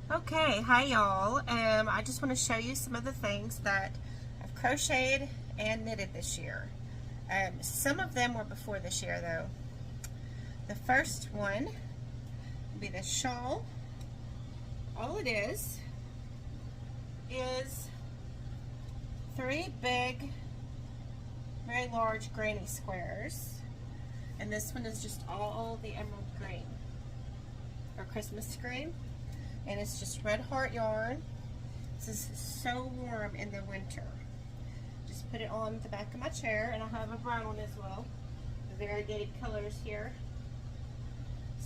Okay, hi y'all. I just want to show you some of the things that I've crocheted and knitted this year. Some of them were before this year though. The first one will be the shawl. All it is 3 big, very large granny squares. And this one is just all the emerald green, or Christmas green. And it's just red heart yarn. This is so warm in the winter. Just put it on the back of my chair, and I have a brown one as well. The variegated colors here.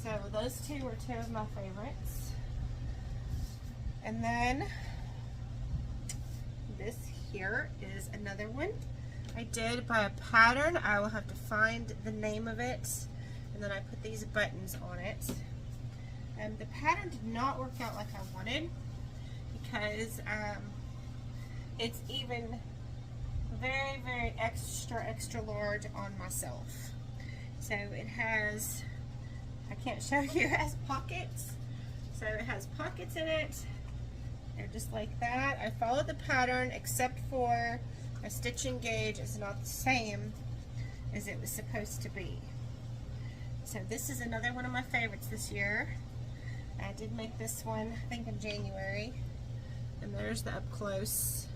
So those two are two of my favorites. And then this here is another one. I did buy a pattern. I will have to find the name of it, and then I put these buttons on it. The pattern did not work out like I wanted because it's even very extra large on myself. So it has, I can't show you, it has pockets. So it has pockets in it. They're just like that. I followed the pattern except for my stitching gauge is not the same as it was supposed to be. So this is another one of my favorites this year. I did make this one, I think in January, and there's the up close.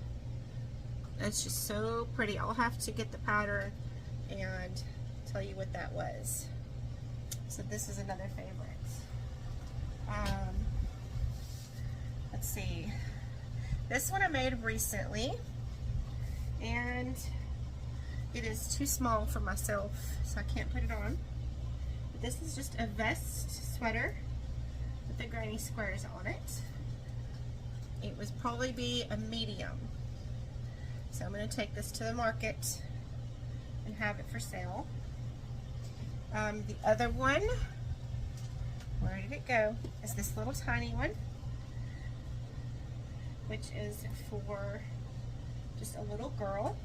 It's just so pretty. I'll have to get the pattern and tell you what that was. So this is another favorite. Let's see. This one I made recently, and it is too small for myself, so I can't put it on. But this is just a vest sweater with the granny squares on it. It would probably be a medium. So I'm going to take this to the market and have it for sale. The other one, where did it go, is this little tiny one, which is for just a little girl.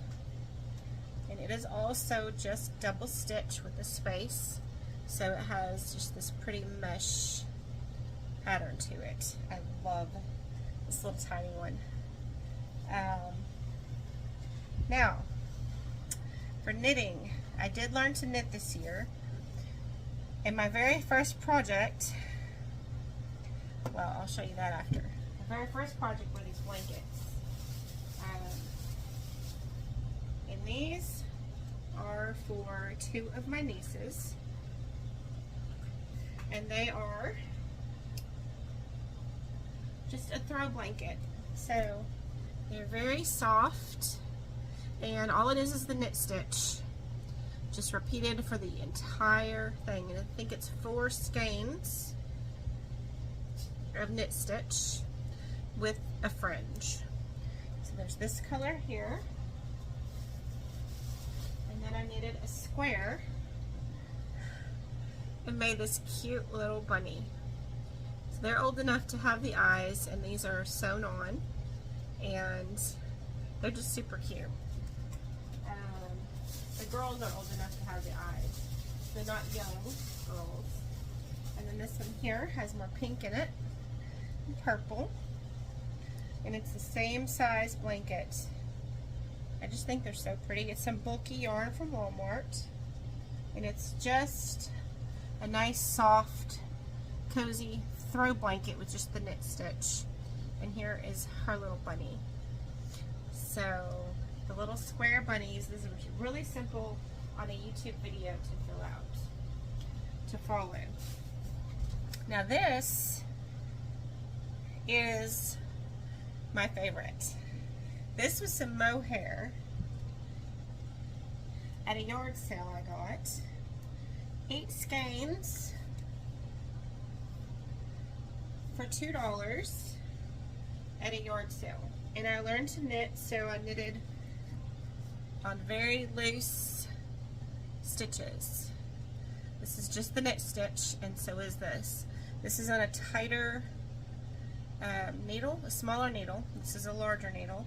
And it is also just double stitch with a space. So it has just this pretty mesh pattern to it. I love this little tiny one. Now, for knitting, I did learn to knit this year. In my very first project, well, I'll show you that after. The very first project were these blankets. And these are for 2 of my nieces. And they are just a throw blanket. So they're very soft, and all it is the knit stitch, just repeated for the entire thing. And I think it's 4 skeins of knit stitch with a fringe. So there's this color here, and then I knitted a square and made this cute little bunny. They're old enough to have the eyes, and these are sewn on, and they're just super cute. The girls are old enough to have the eyes. They're not young girls. And then this one here has more pink in it, and purple, and it's the same size blanket. I just think they're so pretty. It's some bulky yarn from Walmart, and it's just a nice, soft, cozy throw blanket with just the knit stitch. And here is her little bunny. So the little square bunnies, this is really simple on a YouTube video to fill out, to follow. Now this is my favorite. This was some mohair at a yard sale I got. 8 skeins for $2 at a yard sale. And I learned to knit, so I knitted on very loose stitches. This is just the knit stitch, and so is this. This is on a tighter needle, a smaller needle. This is a larger needle.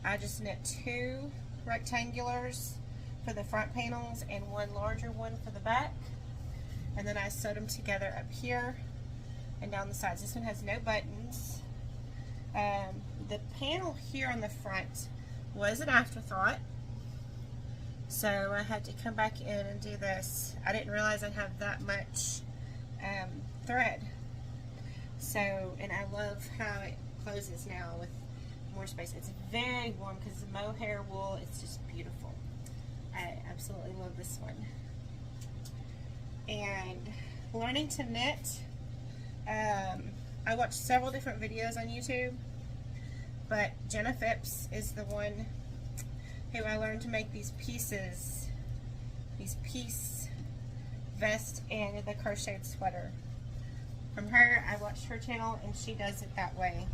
I just knit 2 rectangulars for the front panels and 1 larger one for the back. And then I sewed them together up here and down the sides. This one has no buttons. The panel here on the front was an afterthought, so I had to come back in and do this. I didn't realize I'd have that much thread. So, and I love how it closes now with more space. It's very warm because the mohair wool, it's just beautiful. I absolutely love this one. And learning to knit, I watched several different videos on YouTube, but Jenna Phipps is the one who I learned to make these pieces, these piece vest and the crocheted sweater. From her, I watched her channel and she does it that way.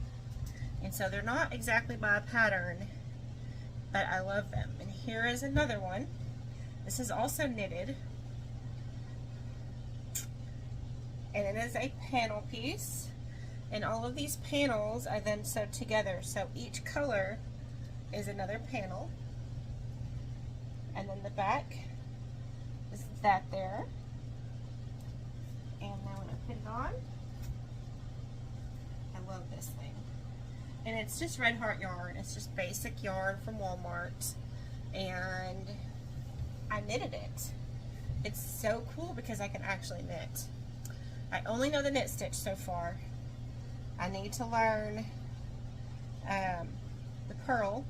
And so they're not exactly by a pattern, but I love them. And here is another one. This is also knitted. And it is a panel piece. And all of these panels I then sewed together. So each color is another panel. And then the back is that there. And now when I put it on, I love this thing. And it's just Red Heart yarn. It's just basic yarn from Walmart. And I knitted it. It's so cool because I can actually knit. I only know the knit stitch so far. I need to learn the purl.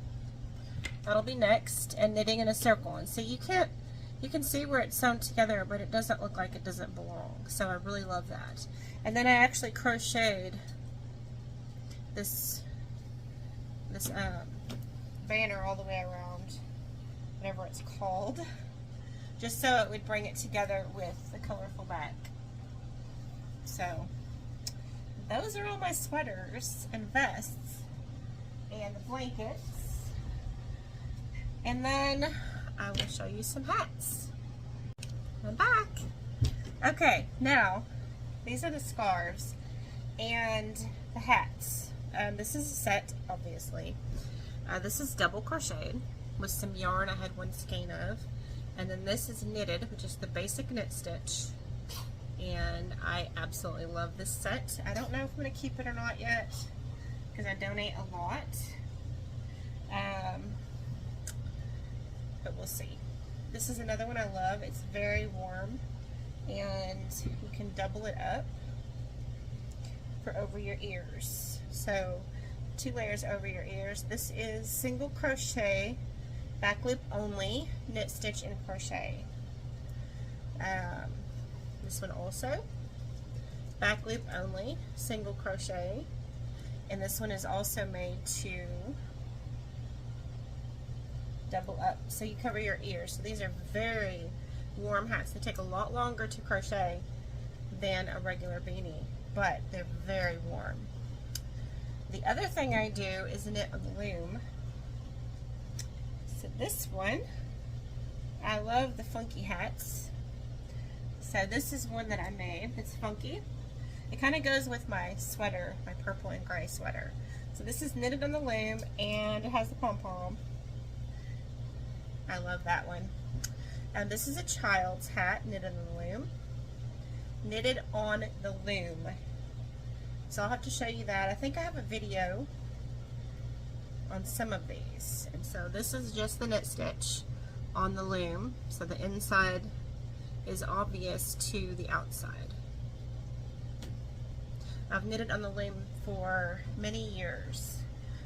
That'll be next, and knitting in a circle. And so you can see where it's sewn together, but it doesn't look like it doesn't belong. So I really love that. And then I actually crocheted this banner all the way around, whatever it's called, just so it would bring it together with the colorful back. So those are all my sweaters and vests and the blankets. And then I will show you some hats. I'm back. Okay, now these are the scarves and the hats. This is a set, obviously. This is double crocheted with some yarn I had one skein of. And then this is knitted, which is the basic knit stitch. And I absolutely love this set. I don't know if I'm going to keep it or not yet because I donate a lot. But we'll see. This is another one I love. It's very warm and you can double it up for over your ears. So 2 layers over your ears. This is single crochet, back loop only, knit, stitch, and crochet. This one also, back loop only, single crochet, and this one is also made to double up so you cover your ears. So these are very warm hats. They take a lot longer to crochet than a regular beanie, but they're very warm. The other thing I do is knit on the loom. So this one, I love the funky hats. So this is one that I made. It's funky. It kind of goes with my sweater, my purple and gray sweater. So this is knitted on the loom and it has the pom-pom. I love that one. And this is a child's hat knitted on the loom. Knitted on the loom. So I'll have to show you that. I think I have a video on some of these. And so this is just the knit stitch on the loom. So the inside is obvious to the outside. I've knitted on the loom for many years.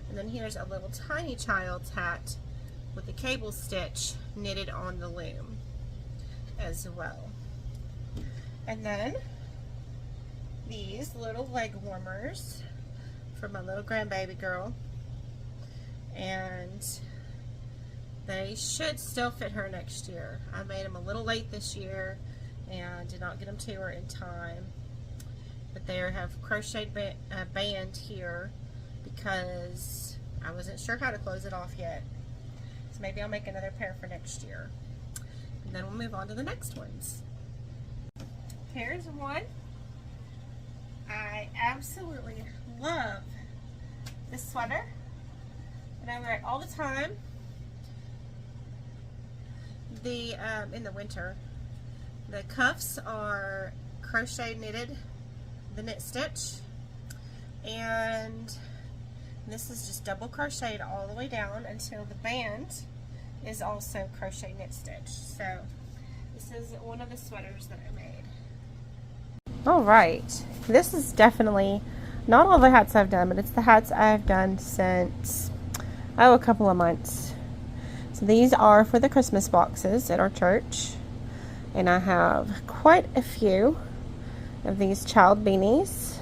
And then here's a little tiny child's hat with the cable stitch knitted on the loom as well. And then these little leg warmers for my little grandbaby girl. And they should still fit her next year. I made them a little late this year and did not get them to her in time. But they have crocheted band here because I wasn't sure how to close it off yet. So maybe I'll make another pair for next year. And then we'll move on to the next ones. Here's one. I absolutely love this sweater. And I wear it all the time. In the winter. The cuffs are crochet knitted, the knit stitch, and This is just double crocheted all the way down until the band is also crochet knit stitch. So this is one of the sweaters that I made. Alright, this is definitely not all the hats I've done, but it's the hats I've done since, a couple of months. So these are for the Christmas boxes at our church. And I have quite a few of these child beanies,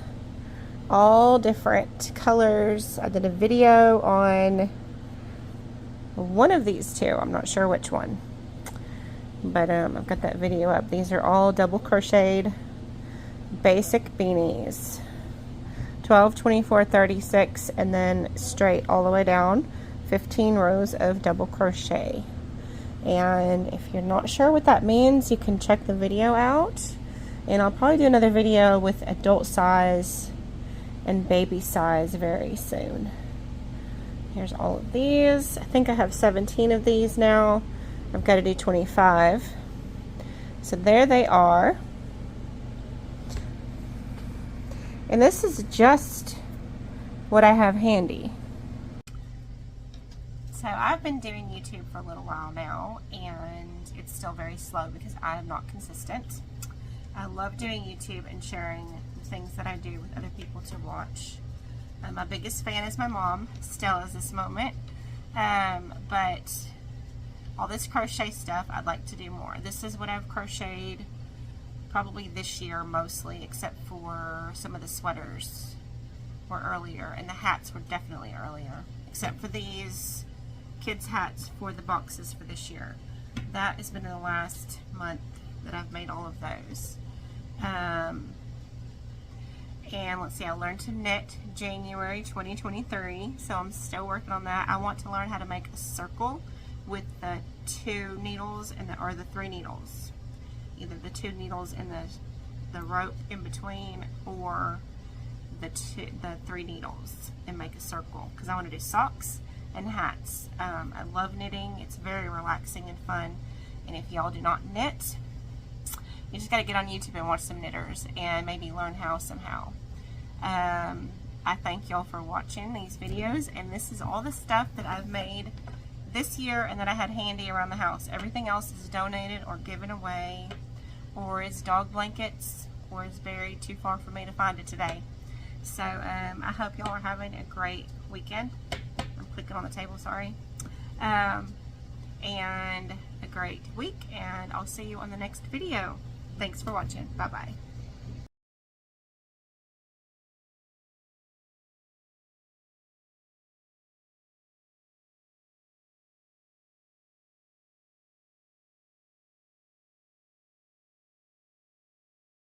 all different colors. I did a video on one of these two. I'm not sure which one, but I've got that video up. These are all double crocheted basic beanies, 12, 24, 36, and then straight all the way down, 15 rows of double crochet. And if you're not sure what that means, you can check the video out, and I'll probably do another video with adult size and baby size very soon. Here's all of these. I think I have 17 of these now. I've got to do 25. So there they are. And this is just what I have handy. So I've been doing YouTube for a little while now, and it's still very slow because I am not consistent. I love doing YouTube and sharing the things that I do with other people to watch. My biggest fan is my mom, still at this moment, but all this crochet stuff I'd like to do more. This is what I've crocheted probably this year mostly, except for some of the sweaters were earlier, and the hats were definitely earlier, except for these kids hats for the boxes for this year. That has been in the last month that I've made all of those. And let's see, I learned to knit January 2023, so I'm still working on that. I want to learn how to make a circle with the 2 needles and or the 3 needles. Either the 2 needles and the rope in between, or the 3 needles, and make a circle, because I want to do socks and hats. I love knitting. It's very relaxing and fun. And if y'all do not knit, you just got to get on YouTube and watch some knitters and maybe learn how somehow. I thank y'all for watching these videos, and this is all the stuff that I've made this year and that I had handy around the house. Everything else is donated or given away, or is dog blankets, or is buried too far for me to find it today. So I hope y'all are having a great weekend. I'm clicking on the table, sorry. And a great week, and I'll see you on the next video. Thanks for watching. Bye-bye.